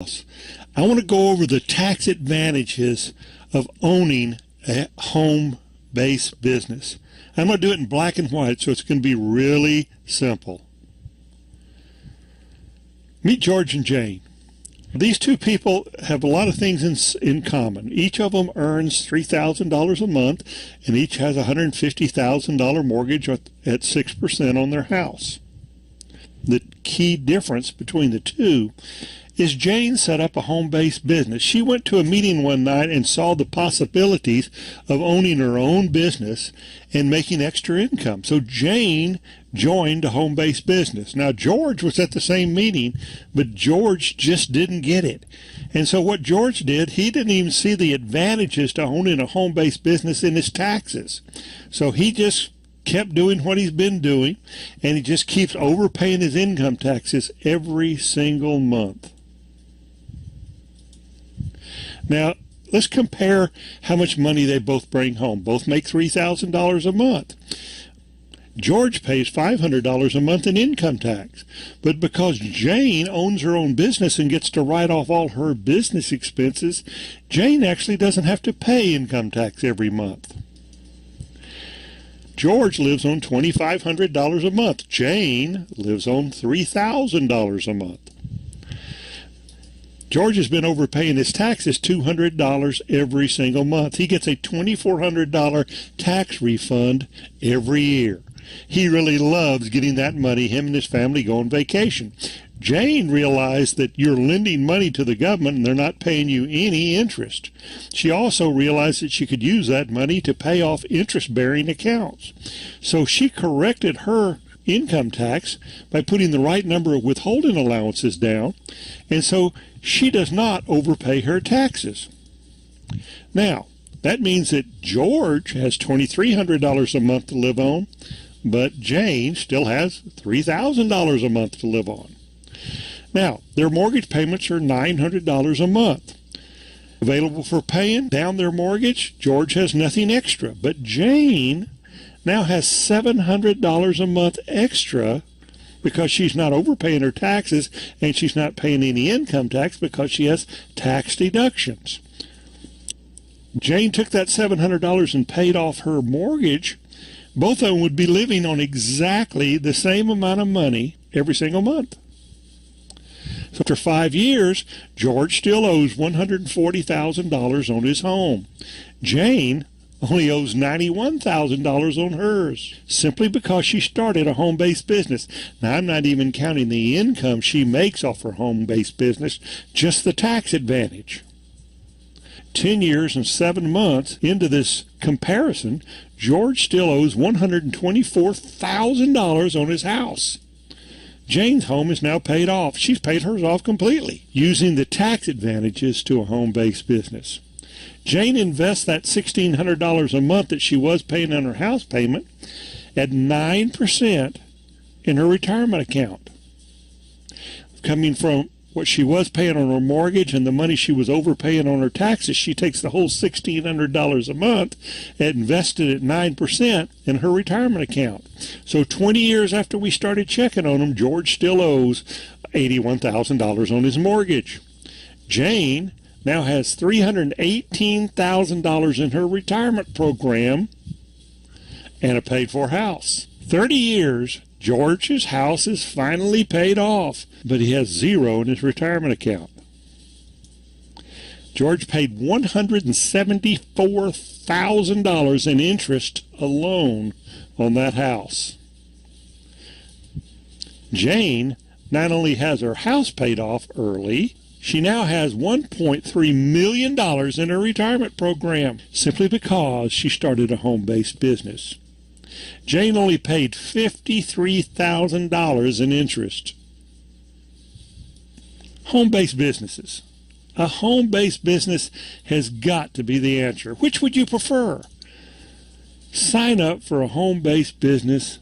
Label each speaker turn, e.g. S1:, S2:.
S1: I want to go over the tax advantages of owning a home-based business. I'm going to do it in black and white, so it's going to be really simple. Meet George and Jane. These two people have a lot of things in common. Each of them earns $3,000 a month, and each has a $150,000 mortgage at 6% on their house. The key difference between the two is Jane set up a home-based business. She went to a meeting one night and saw the possibilities of owning her own business and making extra income. So Jane joined a home-based business. Now, George was at the same meeting, but George just didn't get it. And so what George did, he didn't even see the advantages to owning a home-based business in his taxes. So he just kept doing what he's been doing, and he just keeps overpaying his income taxes every single month. Now, let's compare how much money they both bring home. Both make $3,000 a month. George pays $500 a month in income tax. But because Jane owns her own business and gets to write off all her business expenses, Jane actually doesn't have to pay income tax every month. George lives on $2,500 a month. Jane lives on $3,000 a month. George has been overpaying his taxes $200 every single month. He gets a $2,400 tax refund every year. He really loves getting that money. Him and his family go on vacation. Jane realized that you're lending money to the government and they're not paying you any interest. She also realized that she could use that money to pay off interest-bearing accounts. So she corrected her income tax by putting the right number of withholding allowances down, and so she does not overpay her taxes. Now, that means that George has $2,300 a month to live on, but Jane still has $3,000 a month to live on. Now, their mortgage payments are $900 a month. Available for paying down their mortgage, George has nothing extra, but Jane now has $700 a month extra because she's not overpaying her taxes and she's not paying any income tax because she has tax deductions. Jane took that $700 and paid off her mortgage. Both of them would be living on exactly the same amount of money every single month. So after 5 years, George still owes $140,000 on his home. Jane only owes $91,000 on hers, simply because she started a home-based business. Now, I'm not even counting the income she makes off her home-based business, just the tax advantage. 10 years and 7 months into this comparison, George still owes $124,000 on his house. Jane's home is now paid off. She's paid hers off completely, using the tax advantages to a home-based business. Jane invests that $1,600 a month that she was paying on her house payment at 9% in her retirement account. Coming from what she was paying on her mortgage and the money she was overpaying on her taxes, she takes the whole $1,600 a month and invested at 9% in her retirement account. So 20 years after we started checking on him, George still owes $81,000 on his mortgage. Jane now has $318,000 in her retirement program and a paid-for house. 30 years, George's house is finally paid off, but he has zero in his retirement account. George paid $174,000 in interest alone on that house. Jane not only has her house paid off early, she now has $1.3 million in her retirement program simply because she started a home-based business. Jane only paid $53,000 in interest. Home-based businesses. A home-based business has got to be the answer. Which would you prefer? Sign up for a home-based business